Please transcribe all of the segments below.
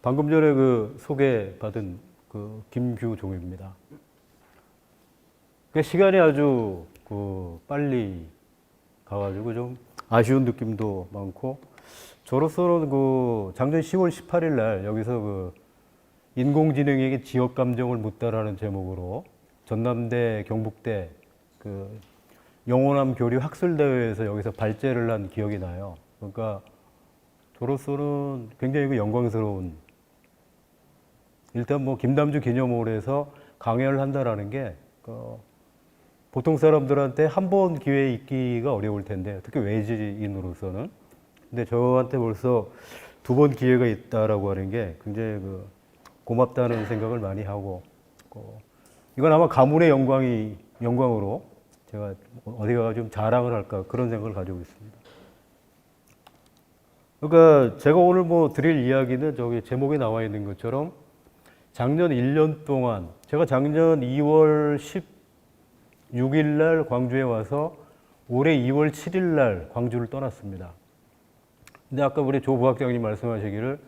방금 전에 그 소개받은 그 김규종입니다. 그 시간이 아주 그 빨리 가가지고 좀 아쉬운 느낌도 많고, 저로서는 그 작년 10월 18일 날 여기서 그 인공지능에게 지역 감정을 묻다라는 제목으로 전남대 경북대 그 영호남 교류 학술대회에서 여기서 발제를 한 기억이 나요. 그러니까 저로서는 굉장히 그 영광스러운, 일단 뭐 김담주 기념홀에서 강연을 한다라는 게 보통 사람들한테 한 번 기회 있기가 어려울 텐데, 특히 외지인으로서는. 근데 저한테 벌써 두 번 기회가 있다라고 하는 게 굉장히 그 고맙다는 생각을 많이 하고, 이건 아마 가문의 영광으로 제가 어디 가서 좀 자랑을 할까 그런 생각을 가지고 있습니다. 그러니까 제가 오늘 뭐 드릴 이야기는 저기 제목에 나와 있는 것처럼 작년 1년 동안, 제가 작년 2월 16일 날 광주에 와서 올해 2월 7일 날 광주를 떠났습니다. 근데 아까 우리 조 부학장님 말씀하시기를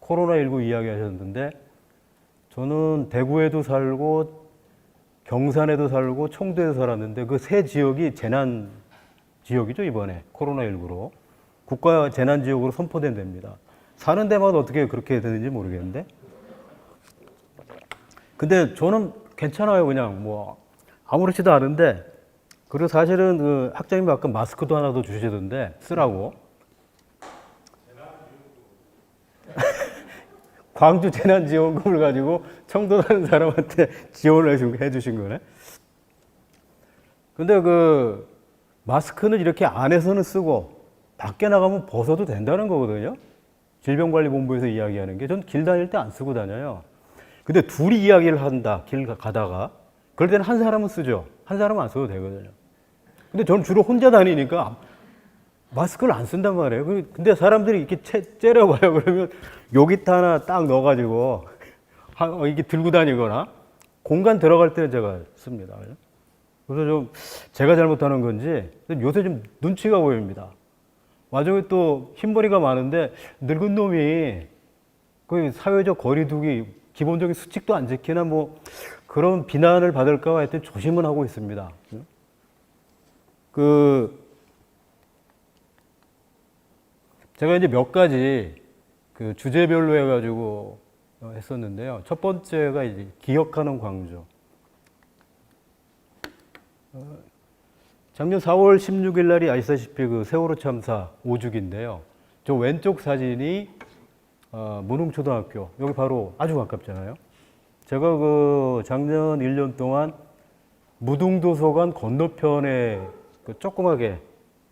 코로나19 이야기 하셨는데, 저는 대구에도 살고 경산에도 살고 청도에도 살았는데 그 세 지역이 재난 지역이죠. 이번에 코로나19로 국가 재난 지역으로 선포된 데입니다. 사는 데마다 어떻게 그렇게 되는지 모르겠는데, 근데 저는 괜찮아요. 그냥 뭐 아무렇지도 않은데, 그리고 사실은 그 학장님 아까 마스크도 하나 더 주시던데 쓰라고. 광주 재난지원금을 가지고 청도 사는 사람한테 지원을 해주신 거네. 근데 그 마스크는 이렇게 안에서는 쓰고 밖에 나가면 벗어도 된다는 거거든요. 질병관리본부에서 이야기하는 게. 전 길 다닐 때 안 쓰고 다녀요. 근데 둘이 이야기를 한다, 길 가다가. 그럴 때는 한 사람은 쓰죠. 한 사람은 안 써도 되거든요. 근데 저는 주로 혼자 다니니까 마스크를 안 쓴단 말이에요. 근데 사람들이 이렇게 째려봐요. 그러면 요기타 하나 딱 넣어가지고 이렇게 들고 다니거나, 공간 들어갈 때는 제가 씁니다. 그래서 좀 제가 잘못하는 건지 요새 좀 눈치가 보입니다. 와중에 또 흰머리가 많은데 늙은 놈이 그 사회적 거리두기 기본적인 수칙도 안 지키나 뭐 그런 비난을 받을까 봐 하여튼 조심은 하고 있습니다. 제가 이제 몇 가지 그 주제별로 해가지고 했었는데요. 첫 번째가 이제 기억하는 광주. 작년 4월 16일 날이 아시다시피 그 세월호 참사 5주기인데요. 저 왼쪽 사진이 문흥초등학교, 여기 바로 아주 가깝잖아요. 제가 그 작년 1년 동안 무등도서관 건너편에 그 조그맣게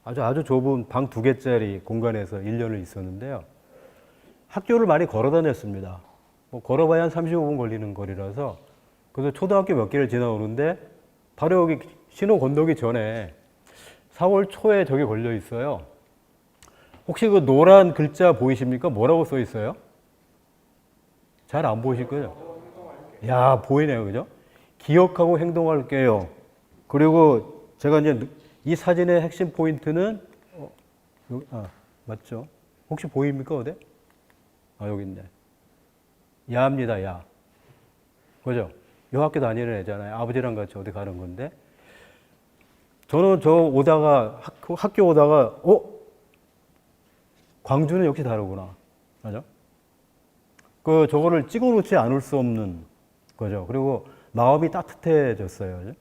아주 좁은 방 2개짜리 공간에서 1년을 있었는데요. 학교를 많이 걸어 다녔습니다. 뭐 걸어봐야 한 35분 걸리는 거리라서. 그래서 초등학교 몇 개를 지나오는데 바로 여기 신호 건너기 전에 4월 초에 저기 걸려 있어요. 혹시 그 노란 글자 보이십니까? 뭐라고 써 있어요? 잘 안 보이실 거죠? 야, 보이네요. 그죠? 기억하고 행동할게요. 그리고 제가 이제 이 사진의 핵심 포인트는 맞죠? 혹시 보입니까? 어디? 여기 있네. 야입니다. 야. 그죠? 요 학교 다니는 애잖아요. 아버지랑 같이 어디 가는 건데, 저는 저 오다가 학교 오다가 광주는 역시 다르구나. 맞죠? 그 저거를 찍어 놓지 않을 수 없는 거죠. 그리고 마음이 따뜻해졌어요. 그죠?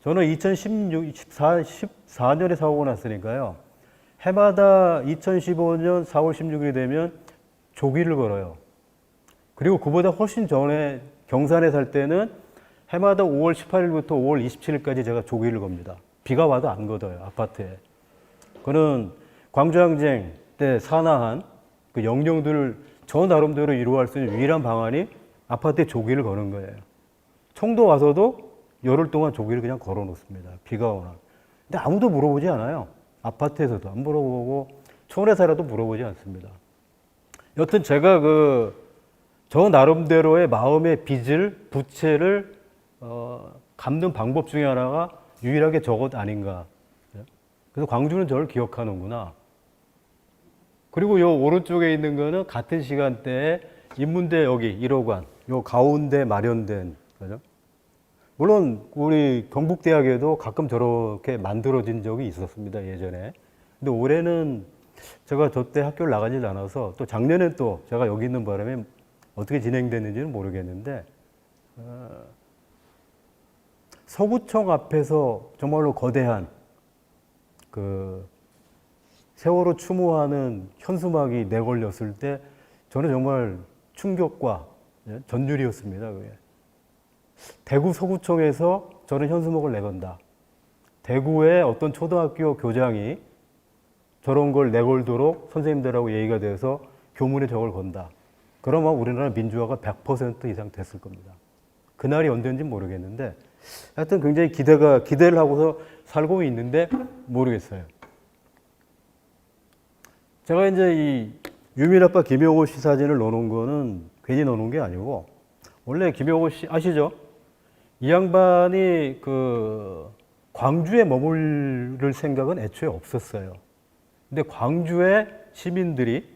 저는 2014년에 사고가 났으니까요. 해마다 2015년 4월 16일이 되면 조기를 걸어요. 그리고 그보다 훨씬 전에 경산에 살 때는 해마다 5월 18일부터 5월 27일까지 제가 조기를 겁니다. 비가 와도 안 걷어요, 아파트에. 그는 광주항쟁 때 산화한 그 영령들을 저 나름대로 이루어갈 수 있는 유일한 방안이 아파트에 조기를 거는 거예요. 청도 와서도 열흘 동안 조기를 그냥 걸어 놓습니다. 비가 오나. 근데 아무도 물어보지 않아요. 아파트에서도 안 물어보고 촌에 살아도 물어보지 않습니다. 여튼 제가 저 나름대로의 마음의 빚을, 부채를 갚는 방법 중에 하나가 유일하게 저것 아닌가. 그래서 광주는 저를 기억하는구나. 그리고 요 오른쪽에 있는 거는 같은 시간대에 인문대 여기 1호관, 요 가운데 마련된 거죠. 물론 우리 경북대학에도 가끔 저렇게 만들어진 적이 있었습니다, 예전에. 근데 올해는 제가 저 때 학교를 나가질 않아서 또 작년에 또 제가 여기 있는 바람에 어떻게 진행됐는지는 모르겠는데 서구청 앞에서 정말로 거대한 그 세월호 추모하는 현수막이 내걸렸을 때 저는 정말 충격과 전율이었습니다. 그게. 대구 서구청에서 저는 현수막을 내건다. 대구의 어떤 초등학교 교장이 저런 걸 내걸도록 선생님들하고 얘기가 돼서 교문에 저걸 건다. 그러면 우리나라 민주화가 100% 이상 됐을 겁니다. 그날이 언제인지 모르겠는데 하여튼 굉장히 기대를 하고서 살고 있는데 모르겠어요. 제가 이제 이 유밀아빠 김용호 씨 사진을 넣어놓은 거는 괜히 넣어놓은 게 아니고 원래 김용호 씨 아시죠? 이 양반이 그 광주에 머무를 생각은 애초에 없었어요. 근데 광주의 시민들이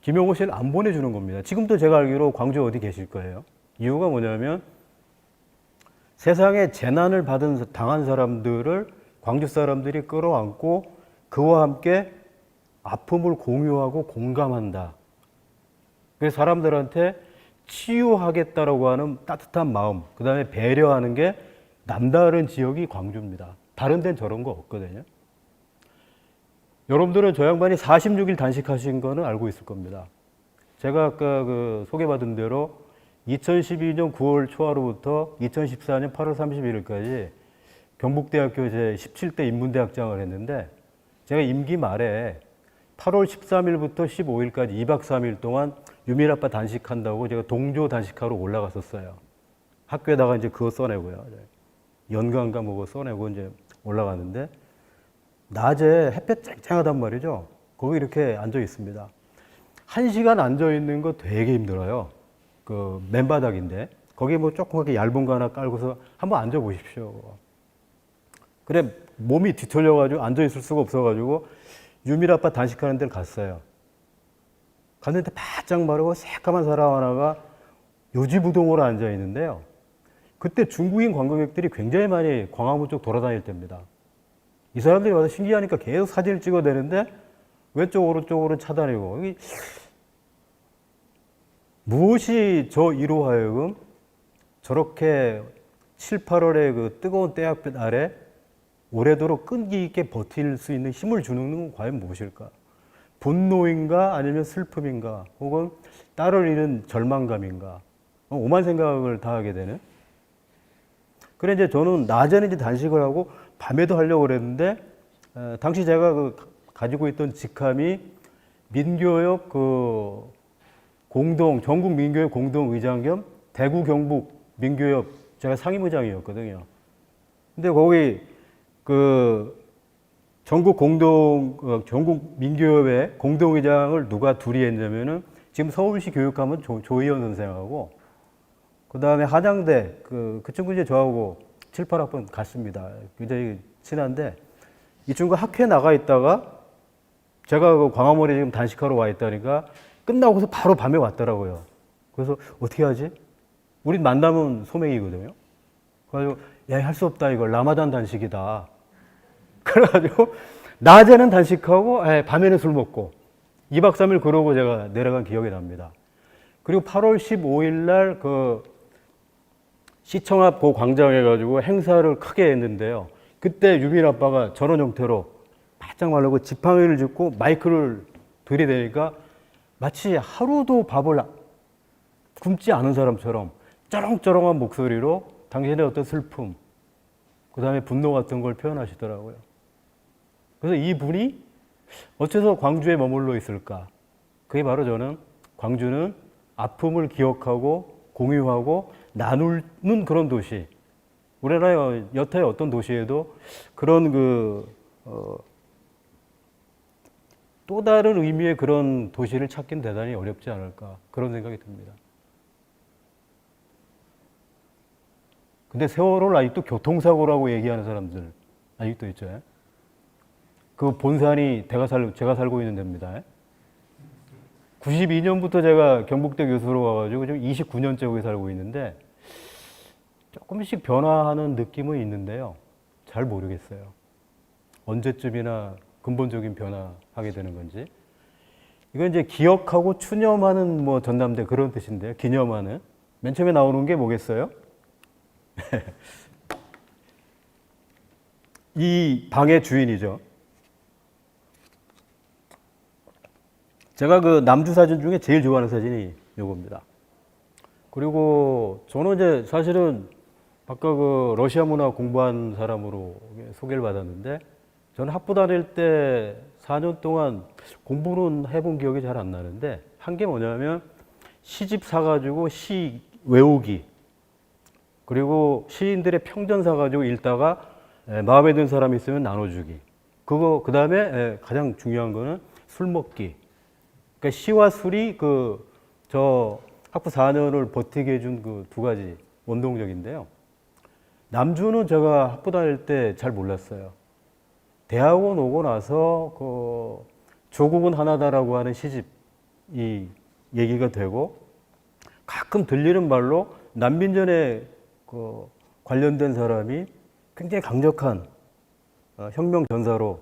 김용호 씨를 안 보내주는 겁니다. 지금도 제가 알기로 광주 어디 계실 거예요. 이유가 뭐냐면 세상에 재난을 당한 사람들을 광주 사람들이 끌어안고 그와 함께 아픔을 공유하고 공감한다. 그래서 사람들한테 치유하겠다라고 하는 따뜻한 마음, 그 다음에 배려하는 게 남다른 지역이 광주입니다. 다른 데는 저런 거 없거든요. 여러분들은 저 양반이 46일 단식하신 거는 알고 있을 겁니다. 제가 아까 그 소개받은 대로 2012년 9월 초하루부터 2014년 8월 31일까지 경북대학교 제 17대 인문대학장을 했는데 제가 임기 말에 8월 13일부터 15일까지 2박 3일 동안 유밀아빠 단식한다고 제가 동조 단식하러 올라갔었어요. 학교에다가 이제 그거 써내고요. 연강가 뭐고 써내고 이제 올라갔는데 낮에 햇볕 쨍쨍하단 말이죠. 거기 이렇게 앉아 있습니다. 1시간 앉아 있는 거 되게 힘들어요. 그 맨바닥인데 거기 뭐 조그맣게 얇은 거 하나 깔고서 한번 앉아 보십시오. 그래 몸이 뒤틀려가지고 앉아 있을 수가 없어가지고 유밀아빠 단식하는 데를 갔어요. 갔는데 바짝 마르고 새까만 사람 하나가 요지부동으로 앉아 있는데요. 그때 중국인 관광객들이 굉장히 많이 광화문 쪽 돌아다닐 때입니다. 이 사람들이 와서 신기하니까 계속 사진을 찍어대는데 왼쪽 오른쪽으로 차다니고 여기 무엇이 저 이로 하여금 저렇게 7, 8월의 그 뜨거운 태양빛 아래 오래도록 끈기 있게 버틸 수 있는 힘을 주는 건 과연 무엇일까? 분노인가 아니면 슬픔인가 혹은 딸을 잃은 절망감인가 오만 생각을 다 하게 되는. 그래 이제 저는 낮에는 이제 단식을 하고 밤에도 하려고 그랬는데 당시 제가 가지고 있던 직함이 민교협 전국 민교협 공동 의장 겸 대구 경북 민교협 제가 상임의장이었거든요. 근데 거기 전국 민교협의 공동의장을 누가 둘이 했냐면은 지금 서울시 교육감은 조희연 선생하고 그 다음에 한양대 그 친구 이제 저하고 7, 8학번 같습니다. 굉장히 친한데 이 친구가 학회에 나가 있다가 제가 그 광화문에 지금 단식하러 와 있다니까 끝나고서 바로 밤에 왔더라고요. 그래서 어떻게 하지? 우린 만나면 소맥이거든요. 그래가지고 야, 할 수 없다 이거 라마단 단식이다. 그래가지고 낮에는 단식하고 밤에는 술 먹고 2박 3일 그러고 제가 내려간 기억이 납니다. 그리고 8월 15일 날 시청 앞 그 광장에 가지고 행사를 크게 했는데요. 그때 유밀아빠가 저런 형태로 바짝 말르고 지팡이를 짚고 마이크를 들이대니까 마치 하루도 밥을 굶지 않은 사람처럼 쩌렁쩌렁한 목소리로 당신의 어떤 슬픔, 그 다음에 분노 같은 걸 표현하시더라고요. 그래서 이분이 어째서 광주에 머물러 있을까? 그게 바로 저는 광주는 아픔을 기억하고 공유하고 나누는 그런 도시. 우리나라 여타의 어떤 도시에도 그런 또 다른 의미의 그런 도시를 찾긴 대단히 어렵지 않을까 그런 생각이 듭니다. 근데 세월호를 아직도 교통사고라고 얘기하는 사람들 아직도 있죠. 그 본산이 제가 살고 있는 데입니다. 92년부터 제가 경북대 교수로 와가지고 지금 29년째 거기 살고 있는데 조금씩 변화하는 느낌은 있는데요. 잘 모르겠어요. 언제쯤이나 근본적인 변화하게 되는 건지. 이건 이제 기억하고 추념하는 뭐 전남대 그런 뜻인데요. 기념하는. 맨 처음에 나오는 게 뭐겠어요? 이 방의 주인이죠. 제가 그 남주 사진 중에 제일 좋아하는 사진이 이겁니다. 그리고 저는 이제 사실은 아까 그 러시아 문화 공부한 사람으로 소개를 받았는데 저는 학부 다닐 때 4년 동안 공부는 해본 기억이 잘 안 나는데 한 게 뭐냐면 시집 사가지고 시 외우기 그리고 시인들의 평전 사가지고 읽다가 마음에 드는 사람이 있으면 나눠주기 그거 그 다음에 가장 중요한 거는 술 먹기 그러니까 시와 술이 그 저 학부 4년을 버티게 해준 그 두 가지 원동력인데요. 남주는 제가 학부 다닐 때 잘 몰랐어요. 대학원 오고 나서 그 조국은 하나다라고 하는 시집이 얘기가 되고 가끔 들리는 말로 난민전에 그 관련된 사람이 굉장히 강력한 혁명 전사로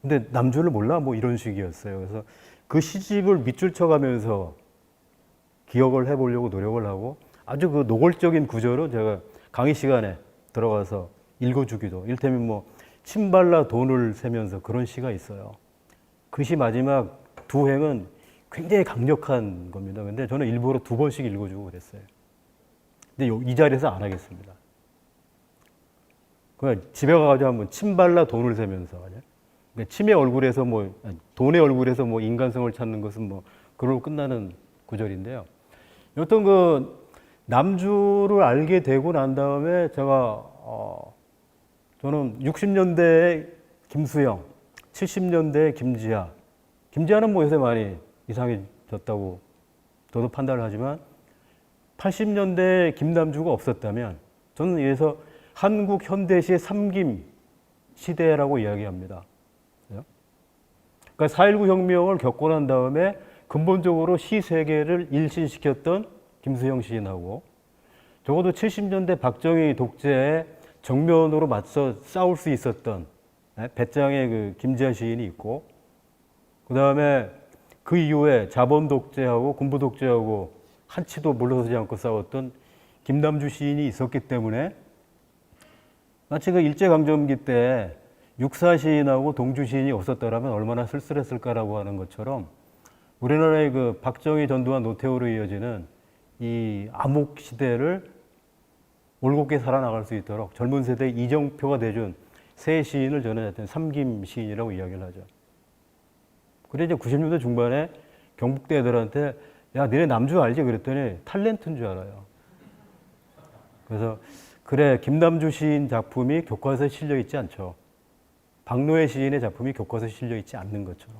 근데 남주를 몰라 뭐 이런 식이었어요. 그래서 그 시집을 밑줄 쳐가면서 기억을 해보려고 노력을 하고 아주 그 노골적인 구절은 제가 강의 시간에 들어가서 읽어주기도 일테면 뭐 침발라 돈을 세면서 그런 시가 있어요. 그 시 마지막 두 행은 굉장히 강력한 겁니다. 근데 저는 일부러 두 번씩 읽어주고 그랬어요. 근데 이 자리에서 안 하겠습니다. 그냥 집에 가가지고 한번 침발라 돈을 세면서 그러니까 침의 얼굴에서 뭐 돈의 얼굴에서 뭐 인간성을 찾는 것은 뭐 그걸로 끝나는 구절인데요. 여튼 그 남주를 알게 되고 난 다음에 제가 저는 60년대에 김수영, 70년대에 김지하. 김지하는 뭐 요새 많이 이상해졌다고 저도 판단을 하지만 80년대에 김남주가 없었다면 저는 이래서 한국 현대시의 삼김 시대라고 이야기합니다. 그러니까 4.19 혁명을 겪고 난 다음에 근본적으로 시 세계를 일신시켰던 김수영 시인하고 적어도 70년대 박정희 독재에 정면으로 맞서 싸울 수 있었던 배짱의 그 김지하 시인이 있고 그 다음에 그 이후에 자본 독재하고 군부 독재하고 한치도 물러서지 않고 싸웠던 김남주 시인이 있었기 때문에 마치 그 일제강점기 때 육사 시인하고 동주 시인이 없었더라면 얼마나 쓸쓸했을까라고 하는 것처럼 우리나라의 그 박정희 전두환 노태우로 이어지는 이 암흑 시대를 올곧게 살아나갈 수 있도록 젊은 세대의 이정표가 돼준 새 시인을 저는 하여튼 삼김 시인이라고 이야기를 하죠. 그래 이제 90년대 중반에 경북대 애들한테 야 너네 남주 알지? 그랬더니 탤런트인 줄 알아요. 그래서 그래 김남주 시인 작품이 교과서에 실려 있지 않죠. 박노해 시인의 작품이 교과서에 실려 있지 않는 것처럼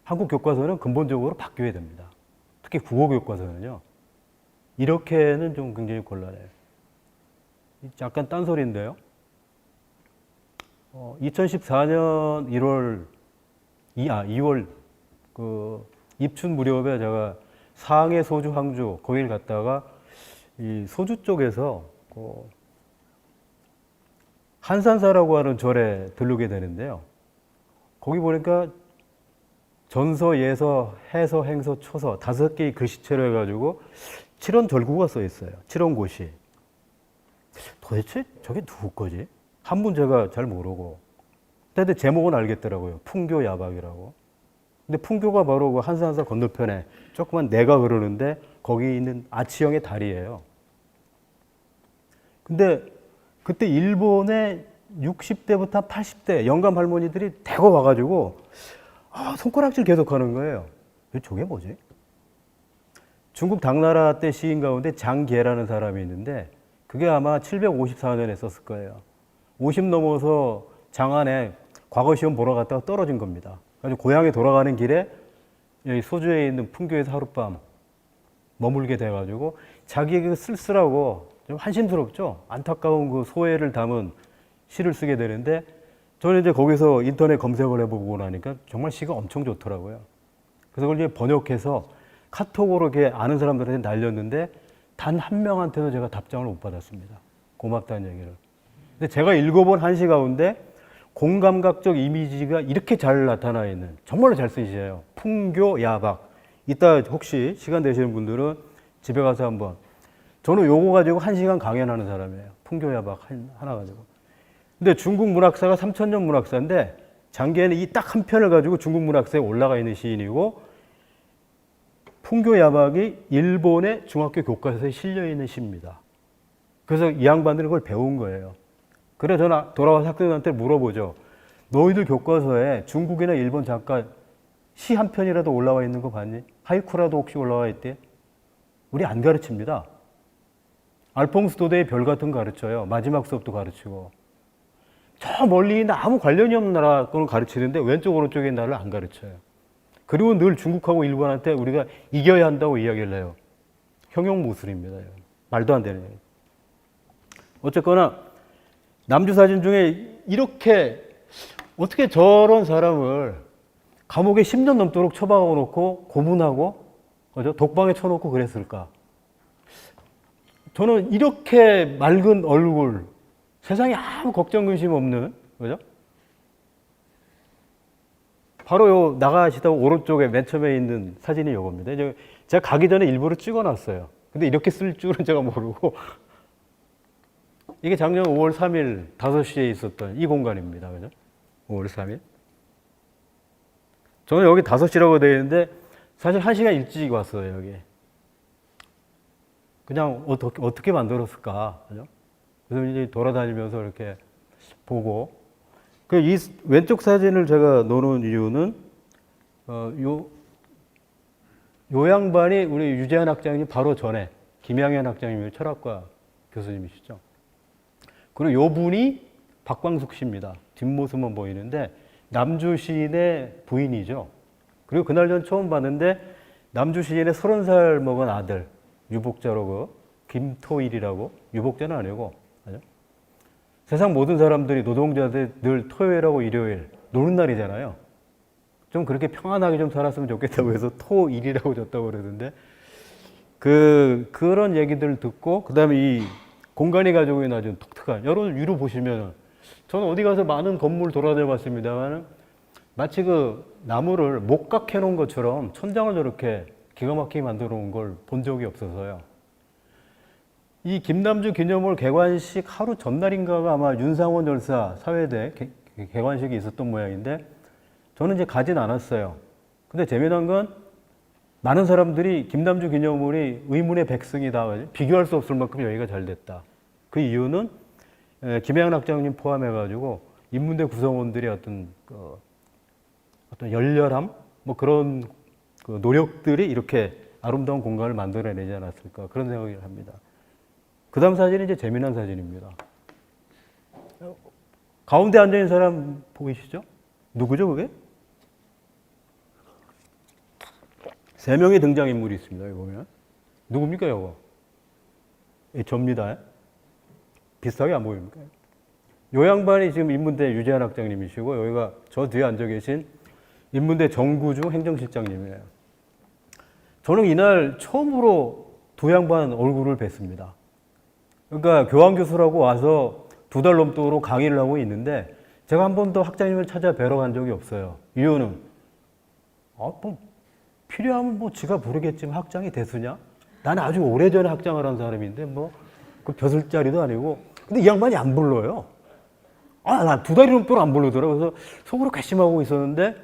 한국 교과서는 근본적으로 바뀌어야 됩니다. 특히 국어 교과서는요. 이렇게는 좀 굉장히 곤란해요. 약간 딴소리인데요. 2014년 2월 그 입춘 무렵에 제가 상해, 소주, 항주 거길 갔다가 이 소주 쪽에서 그 한산사라고 하는 절에 들르게 되는데요. 거기 보니까 전서, 예서, 해서, 행서, 초서 5개의 글씨체로 해가지고 칠원절구가 써 있어요. 칠원고시. 도대체 저게 누구 거지? 한문 제가 잘 모르고. 근데 제목은 알겠더라고요. 풍교야박이라고. 근데 풍교가 바로 그 한산사 건너편에 조그만 내가 흐르는데 거기 있는 아치형의 다리예요. 근데 그때 일본의 60대부터 80대 영감 할머니들이 대거 와가지고 손가락질 계속 하는 거예요. 저게 뭐지? 중국 당나라 때 시인 가운데 장계라는 사람이 있는데 그게 아마 754년에 썼을 거예요. 50 넘어서 장안에 과거 시험 보러 갔다가 떨어진 겁니다. 그래서 고향에 돌아가는 길에 여기 소주에 있는 풍교에서 하룻밤 머물게 돼가지고 자기의 그 쓸쓸하고 좀 한심스럽죠. 안타까운 그 소회를 담은 시를 쓰게 되는데 저는 이제 거기서 인터넷 검색을 해보고 나니까 정말 시가 엄청 좋더라고요. 그래서 그걸 이제 번역해서 카톡으로 이렇게 아는 사람들한테 날렸는데 단 한 명한테도 제가 답장을 못 받았습니다. 고맙다는 얘기를. 근데 제가 읽어본 한시 가운데 공감각적 이미지가 이렇게 잘 나타나 있는 정말로 잘 쓰시해요. 풍교 야박. 이따 혹시 시간 되시는 분들은 집에 가서 한번. 저는 요거 가지고 1시간 강연하는 사람이에요. 풍교 야박 하나 가지고. 근데 중국 문학사가 3000년 문학사인데 장기에는 이 딱 한 편을 가지고 중국 문학사에 올라가 있는 시인이고 풍교 야박이 일본의 중학교 교과서에 실려 있는 시입니다. 그래서 이 양반들은 그걸 배운 거예요. 그래서 저는 돌아와서 학생들한테 물어보죠. 너희들 교과서에 중국이나 일본 작가 시 한 편이라도 올라와 있는 거 봤니? 하이쿠라도 혹시 올라와 있대? 우리 안 가르칩니다. 알퐁스 도데의 별 같은 거 가르쳐요. 마지막 수업도 가르치고. 저 멀리 있는 아무 관련이 없는 나라 거는 가르치는데 왼쪽 오른쪽의 나라를 안 가르쳐요. 그리고 늘 중국하고 일본한테 우리가 이겨야 한다고 이야기를 해요. 형용무술입니다. 말도 안 되는 얘기. 어쨌거나 남주사진 중에 이렇게 어떻게 저런 사람을 감옥에 10년 넘도록 처박아 놓고 고문하고 그죠? 독방에 쳐놓고 그랬을까? 저는 이렇게 맑은 얼굴, 세상에 아무 걱정 근심 없는, 그죠? 바로 요 나가시다 오른쪽에 맨 처음에 있는 사진이 요겁니다. 제가 가기 전에 일부러 찍어놨어요. 근데 이렇게 쓸 줄은 제가 모르고 이게 작년 5월 3일 5시에 있었던 이 공간입니다. 그죠? 5월 3일. 저는 여기 5시라고 되어 있는데 사실 1시간 일찍 왔어요, 여기. 그냥 어떻게 만들었을까? 그죠? 그래서 이제 돌아다니면서 이렇게 보고. 이 왼쪽 사진을 제가 놓은 이유는, 요 양반이 우리 유재한 학장님 바로 전에 김양현 학장님이 철학과 교수님이시죠. 그리고 요 분이 박광숙 씨입니다. 뒷모습만 보이는데 남주 시인의 부인이죠. 그리고 그날 전 처음 봤는데 남주 시인의 30살 먹은 아들 유복자로 김토일이라고, 유복자는 아니고, 맞아? 세상 모든 사람들이 노동자들 늘 토요일하고 일요일 노는 날이잖아요. 좀 그렇게 평안하게 좀 살았으면 좋겠다고 해서 토일이라고 줬다고 그러던데 그런 얘기들을 듣고 그다음에 이 공간이 가지고 있는 아주 독특한 여러분 위로 보시면 저는 어디 가서 많은 건물 돌아다녀 봤습니다만 마치 그 나무를 목각해 놓은 것처럼 천장을 저렇게 기가 막히게 만들어 놓은 걸 본 적이 없어서요. 이 김남주 기념물 개관식 하루 전날인가가 아마 윤상원 열사 사회대 개관식이 있었던 모양인데 저는 이제 가진 않았어요. 근데 재미난 건 많은 사람들이 김남주 기념물이 의문의 백승이다. 비교할 수 없을 만큼 여기가 잘 됐다. 그 이유는 김양현 학장님 포함해가지고 인문대 구성원들의 어떤 열렬함, 뭐 그런 그 노력들이 이렇게 아름다운 공간을 만들어내지 않았을까 그런 생각을 합니다. 그 다음 사진이 이제 재미난 사진입니다. 가운데 앉아있는 사람 보이시죠? 누구죠, 그게? 3명의 등장인물이 있습니다, 여기 보면. 누굽니까, 이거? 접니다. 비슷하게 안 보입니까? 요 양반이 지금 인문대 유재한 학장님이시고, 여기가 저 뒤에 앉아 계신 인문대 정구중 행정실장님이에요. 저는 이날 처음으로 두 양반 얼굴을 뵀습니다. 그러니까 교환교수라고 와서 2달 넘도록 강의를 하고 있는데 제가 한 번도 학장님을 찾아 뵈러 간 적이 없어요. 이유는 뭐 필요하면 뭐 지가 부르겠지만 학장이 대수냐? 나는 아주 오래전에 학장을 한 사람인데 뭐 그 벼슬자리도 아니고 근데 이 양반이 안 불러요. 난 2달이 넘도록 안 부르더라고요. 그래서 속으로 괘씸하고 있었는데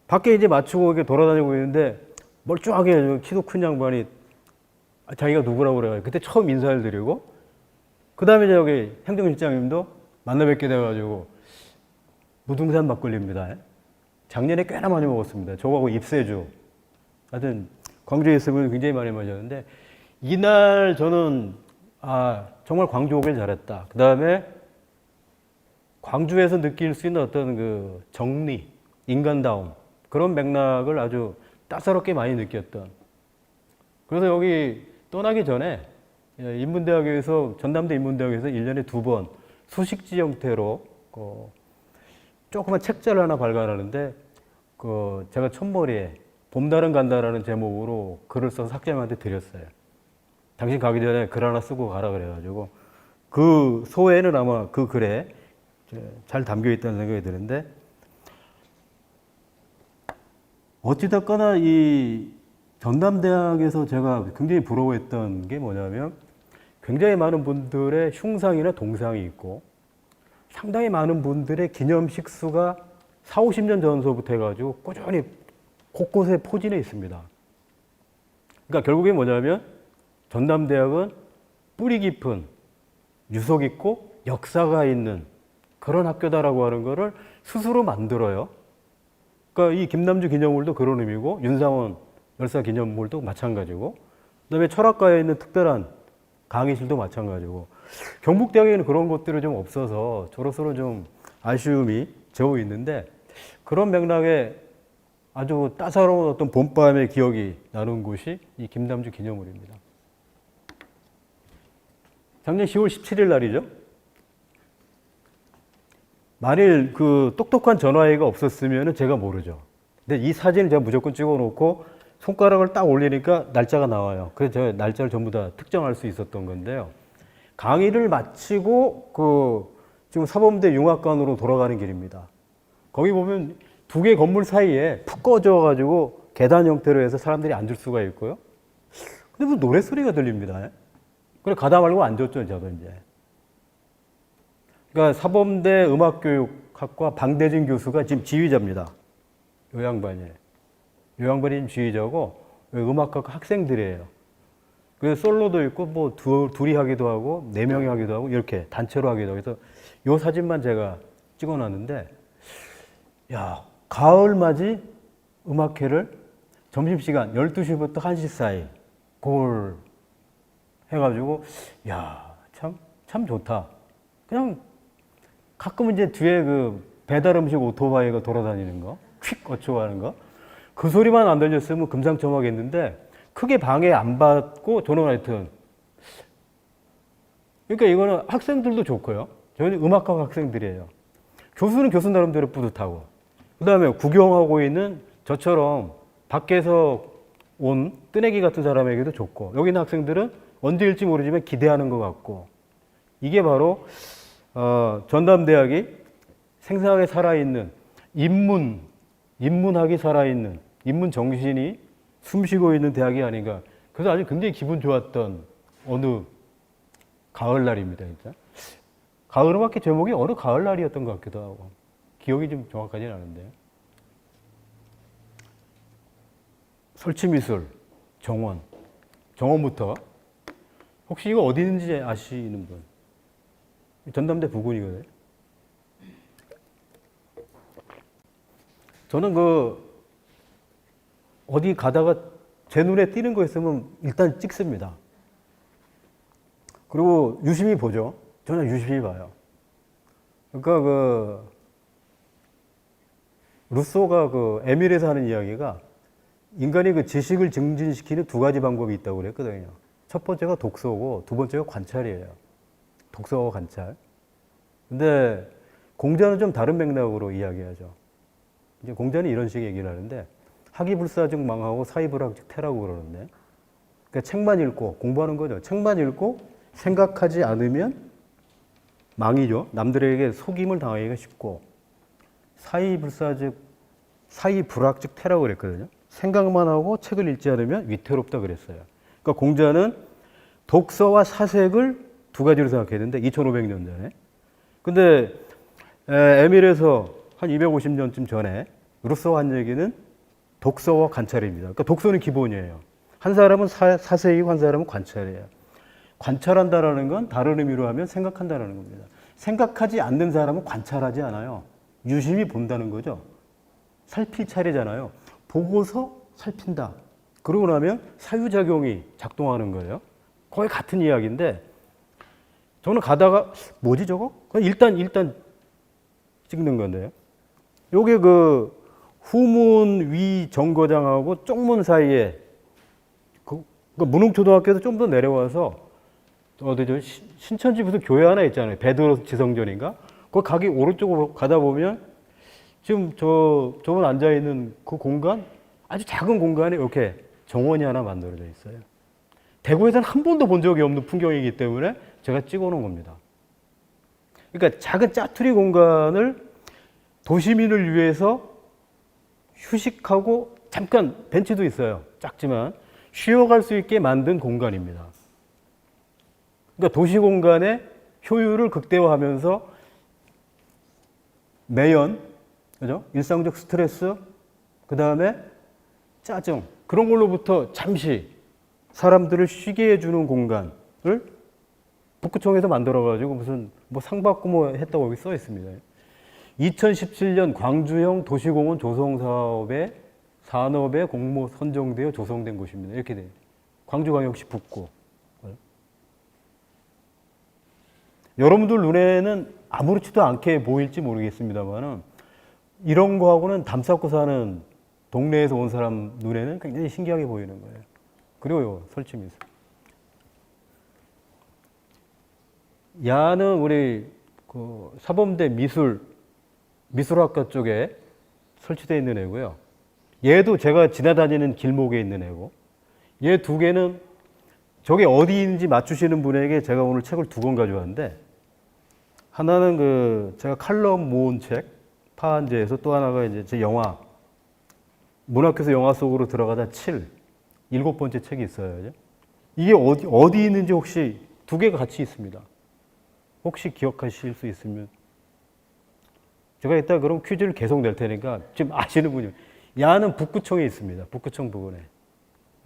밖에 이제 마치고 이렇게 돌아다니고 있는데 멀쩡하게 키도 큰 양반이 자기가 누구라고 그래가지고 그때 처음 인사를 드리고 그 다음에 이제 여기 행정실장님도 만나 뵙게 돼가지고 무등산 막걸리입니다. 작년에 꽤나 많이 먹었습니다. 저거하고 입세주. 하여튼 광주에 있으면 굉장히 많이 마셨는데 이날 저는 정말 광주 오길 잘했다. 그 다음에 광주에서 느낄 수 있는 어떤 그 정리, 인간다움 그런 맥락을 아주 따사롭게 많이 느꼈던. 그래서 여기 떠나기 전에 인문대학에서 전남대 인문대학에서 1년에 2번 수식지 형태로 조그만 책자를 하나 발간하는데 그 제가 첫머리에 봄날은 간다라는 제목으로 글을 써서 학장한테 드렸어요. 당신 가기 전에 글 하나 쓰고 가라 그래가지고 그 소회는 아마 그 글에 잘 담겨 있다는 생각이 드는데 어찌됐거나 이 전남대학에서 제가 굉장히 부러워했던 게 뭐냐면 굉장히 많은 분들의 흉상이나 동상이 있고 상당히 많은 분들의 기념식 수가 4, 50년 전서부터 해가지고 꾸준히 곳곳에 포진해 있습니다. 그러니까 결국에 뭐냐면 전남대학은 뿌리 깊은 유속 있고 역사가 있는 그런 학교다라고 하는 거를 스스로 만들어요. 그러니까 이 김남주 기념물도 그런 의미고 윤상원 열사 기념물도 마찬가지고 그다음에 철학과에 있는 특별한 강의실도 마찬가지고 경북대학에는 그런 것들이 좀 없어서 저로서는 좀 아쉬움이 저어 있는데 그런 맥락에 아주 따사로운 어떤 봄밤의 기억이 나는 곳이 이 김남주 기념물입니다. 작년 10월 17일 날이죠. 만일 그 똑똑한 전화기가 없었으면 제가 모르죠. 근데 이 사진을 제가 무조건 찍어 놓고 손가락을 딱 올리니까 날짜가 나와요. 그래서 제가 날짜를 전부 다 특정할 수 있었던 건데요. 강의를 마치고 지금 사범대 융합관으로 돌아가는 길입니다. 거기 보면 두 개 건물 사이에 푹 꺼져가지고 계단 형태로 해서 사람들이 앉을 수가 있고요. 근데 뭐 노래소리가 들립니다. 그래 가다 말고 앉았죠, 저도 이제. 그러니까 사범대 음악교육학과 방대진 교수가 지금 지휘자입니다. 요 양반이 지금 지휘자고 음악학 학생들이에요. 그래서 솔로도 있고 뭐 둘이 하기도 하고 4명이 하기도 하고 이렇게 단체로 하기도 하고 그래서 요 사진만 제가 찍어놨는데 야 가을맞이 음악회를 점심시간 12시부터 1시 사이 그걸 해가지고 야 참 좋다. 그냥 가끔은 이제 뒤에 그 배달 음식 오토바이가 돌아다니는 거, 퀵 어쩌고하는 거, 그 소리만 안 들렸으면 금상첨화겠는데 크게 방해 안 받고 저는 하여튼 그러니까 이거는 학생들도 좋고요. 저희는 음악학 학생들이에요. 교수는 교수 나름대로 뿌듯하고 그 다음에 구경하고 있는 저처럼 밖에서 온 뜨내기 같은 사람에게도 좋고 여기 있는 학생들은 언제일지 모르지만 기대하는 것 같고 이게 바로 전남대학이 생생하게 살아있는 인문학이 살아있는 인문 정신이 숨쉬고 있는 대학이 아닌가. 그래서 아주 굉장히 기분 좋았던 어느 가을날입니다. 진짜. 가을음악회 제목이 어느 가을날이었던 것 같기도 하고 기억이 좀 정확하지는 않은데 설치미술 정원부터 혹시 이거 어디 있는지 아시는 분? 전남대 부근이거든요. 저는 어디 가다가 제 눈에 띄는 거 있으면 일단 찍습니다. 그리고 유심히 보죠. 저는 유심히 봐요. 그러니까 루소가 에밀에서 하는 이야기가 인간이 지식을 증진시키는 2가지 방법이 있다고 그랬거든요. 첫 번째가 독서고 두 번째가 관찰이에요. 독서와 관찰. 근데 공자는 좀 다른 맥락으로 이야기하죠. 이제 공자는 이런 식의 얘기를 하는데 학이불사즉 망하고 사이불학즉 태라고 그러는데 그러니까 책만 읽고 공부하는 거죠. 책만 읽고 생각하지 않으면 망이죠. 남들에게 속임을 당하기가 쉽고 사이불학즉 태라고 그랬거든요. 생각만 하고 책을 읽지 않으면 위태롭다 그랬어요. 그러니까 공자는 독서와 사색을 2가지로 생각했는데 2500년 전에. 근데 에밀에서 한 250년쯤 전에 루소가 한 얘기는 독서와 관찰입니다. 그러니까 독서는 기본이에요. 한 사람은 사색이고 한 사람은 관찰이에요. 관찰한다라는 건 다른 의미로 하면 생각한다라는 겁니다. 생각하지 않는 사람은 관찰하지 않아요. 유심히 본다는 거죠. 살필 차례잖아요. 보고서 살핀다. 그러고 나면 사유작용이 작동하는 거예요. 거의 같은 이야기인데 저는 가다가 뭐지 저거? 일단 찍는 건데요. 요게 후문 위 정거장하고 쪽문 사이에 문흥초등학교에서 좀 더 내려와서 어디죠? 신천지 무슨 교회 하나 있잖아요. 베드로 지성전인가? 거기 가기 오른쪽으로 가다 보면 지금 저분 앉아있는 그 공간, 아주 작은 공간에 이렇게 정원이 하나 만들어져 있어요. 대구에서는 한 번도 본 적이 없는 풍경이기 때문에 제가 찍어 놓은 겁니다. 그러니까 작은 짜투리 공간을 도시민을 위해서 휴식하고 잠깐 벤치도 있어요. 작지만 쉬어갈 수 있게 만든 공간입니다. 그러니까 도시 공간의 효율을 극대화하면서 매연, 그죠? 일상적 스트레스, 그 다음에 짜증, 그런 걸로부터 잠시 사람들을 쉬게 해주는 공간을 북구청에서 만들어가지고 무슨 뭐 상 받고 뭐 했다고 여기 써 있습니다. 2017년 광주형 도시공원 조성 사업에 산업의 공모 선정되어 조성된 곳입니다. 이렇게 돼요. 광주광역시 북구. 여러분들 눈에는 아무렇지도 않게 보일지 모르겠습니다만은 이런 거하고는 담 쌓고 사는 동네에서 온 사람 눈에는 굉장히 신기하게 보이는 거예요. 그리고 설치미술. 야는 우리 그 사범대 미술학과 쪽에 설치되어 있는 애고요. 얘도 제가 지나다니는 길목에 있는 애고, 얘 두 개는 저게 어디인지 맞추시는 분에게 제가 오늘 책을 2권 가져왔는데, 하나는 그 제가 칼럼 모은 책 파한제에서, 또 하나가 이제 제 영화 문학교에서 영화 속으로 들어가다 7번째 책이 있어요. 이게 어디 있는지 혹시 2개가 같이 있습니다. 혹시 기억하실 수 있으면 제가 이따 그럼 퀴즈를 계속 낼 테니까 지금 아시는 분이, 야는 북구청에 있습니다. 북구청 부근에.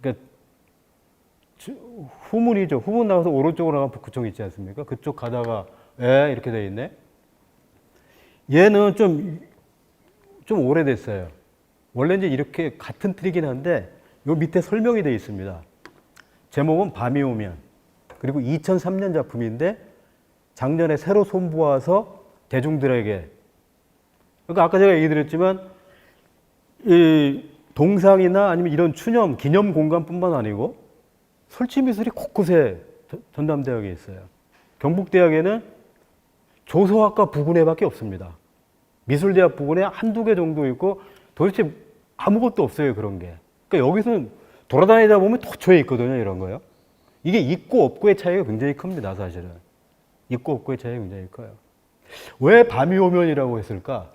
그러니까 후문이죠. 후문 나가서 오른쪽으로 나가면 북구청 있지 않습니까? 그쪽 가다가 이렇게 돼 있네. 얘는 좀 오래됐어요. 원래 이제 이렇게 같은 틀이긴 한데 요 밑에 설명이 되어 있습니다. 제목은 밤이 오면. 그리고 2003년 작품인데 작년에 새로 손보아서 대중들에게, 그러니까 아까 제가 얘기 드렸지만 이 동상이나 아니면 이런 추념, 기념 공간뿐만 아니고 설치미술이 곳곳에 전남대학에 있어요. 경북대학에는 조서학과 부근에밖에 없습니다. 미술대학 부근에 1~2개 정도 있고 도대체 아무것도 없어요, 그런 게. 그러니까 여기서는 돌아다니다 보면 도처에 있거든요, 이런 거요. 이게 있고 없고의 차이가 굉장히 큽니다, 사실은. 있고 없고의 차이가 굉장히 커요. 왜 밤이 오면이라고 했을까?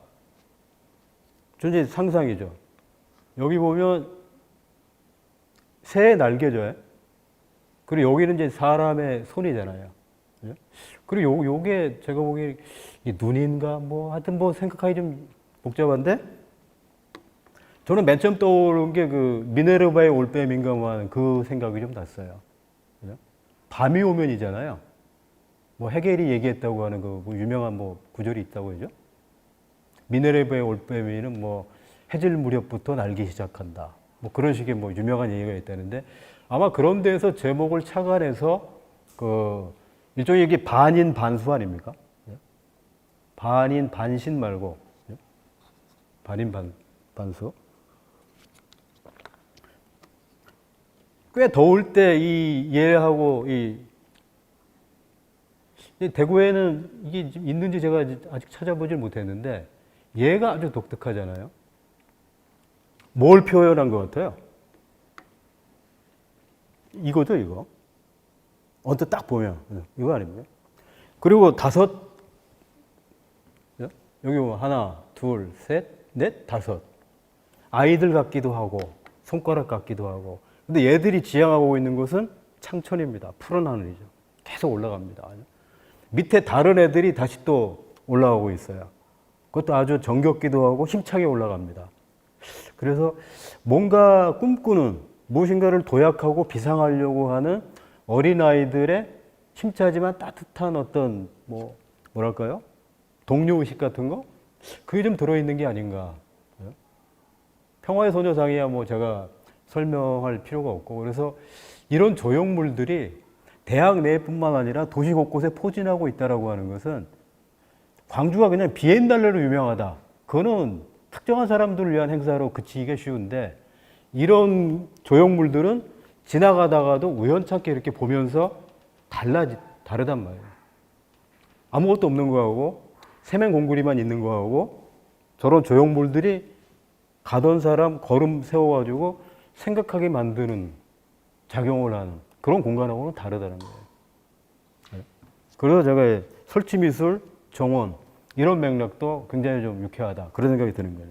전제 상상이죠. 여기 보면 새의 날개죠. 그리고 여기는 이제 사람의 손이잖아요. 그리고 요게 제가 보기에 눈인가 뭐 하여튼 뭐 생각하기 좀 복잡한데, 저는 맨 처음 떠오른 게 그 미네르바의 올빼미인가 뭐 하는 그 생각이 좀 났어요. 그죠? 밤이 오면이잖아요. 뭐 헤겔이 얘기했다고 하는 그 유명한 뭐 구절이 있다고 그죠? 미네르바의 올빼미는 뭐 해질 무렵부터 날기 시작한다. 뭐 그런 식의 뭐 유명한 얘기가 있다는데, 아마 그런 데서 제목을 착안해서 그 일종의 이게 반인 반수 아닙니까? 반인 반신 말고 반인 반수. 꽤 더울 때 이 얘하고 이 대구에는 이게 있는지 제가 아직 찾아보질 못했는데 얘가 아주 독특하잖아요. 뭘 표현한 것 같아요? 이거죠, 이거. 언뜻 딱 보면 이거 아닙니까? 그리고 5, 여기 보면 1, 2, 셋, 넷, 5. 아이들 같기도 하고 손가락 같기도 하고. 근데 얘들이 지향하고 있는 곳은 창천입니다. 푸른 하늘이죠. 계속 올라갑니다. 밑에 다른 애들이 다시 또 올라가고 있어요. 그것도 아주 정겹기도 하고 힘차게 올라갑니다. 그래서 뭔가 꿈꾸는, 무엇인가를 도약하고 비상하려고 하는 어린아이들의 힘차지만 따뜻한 어떤 뭐랄까요? 동료의식 같은 거? 그게 좀 들어있는 게 아닌가. 평화의 소녀상이야 뭐 제가 설명할 필요가 없고, 그래서 이런 조형물들이 대학 내뿐만 아니라 도시 곳곳에 포진하고 있다라고 하는 것은, 광주가 그냥 비엔날레로 유명하다. 그거는 특정한 사람들을 위한 행사로 그치기가 쉬운데, 이런 조형물들은 지나가다가도 우연찮게 이렇게 보면서 다르단 말이에요. 아무것도 없는 거하고 세면 공구리만 있는 거하고 저런 조형물들이 가던 사람 걸음 세워가지고 생각하게 만드는 작용을 하는 그런 공간하고는 다르다는 거예요. 그래서 제가 설치미술, 정원 이런 맥락도 굉장히 좀 유쾌하다 그런 생각이 드는 거예요.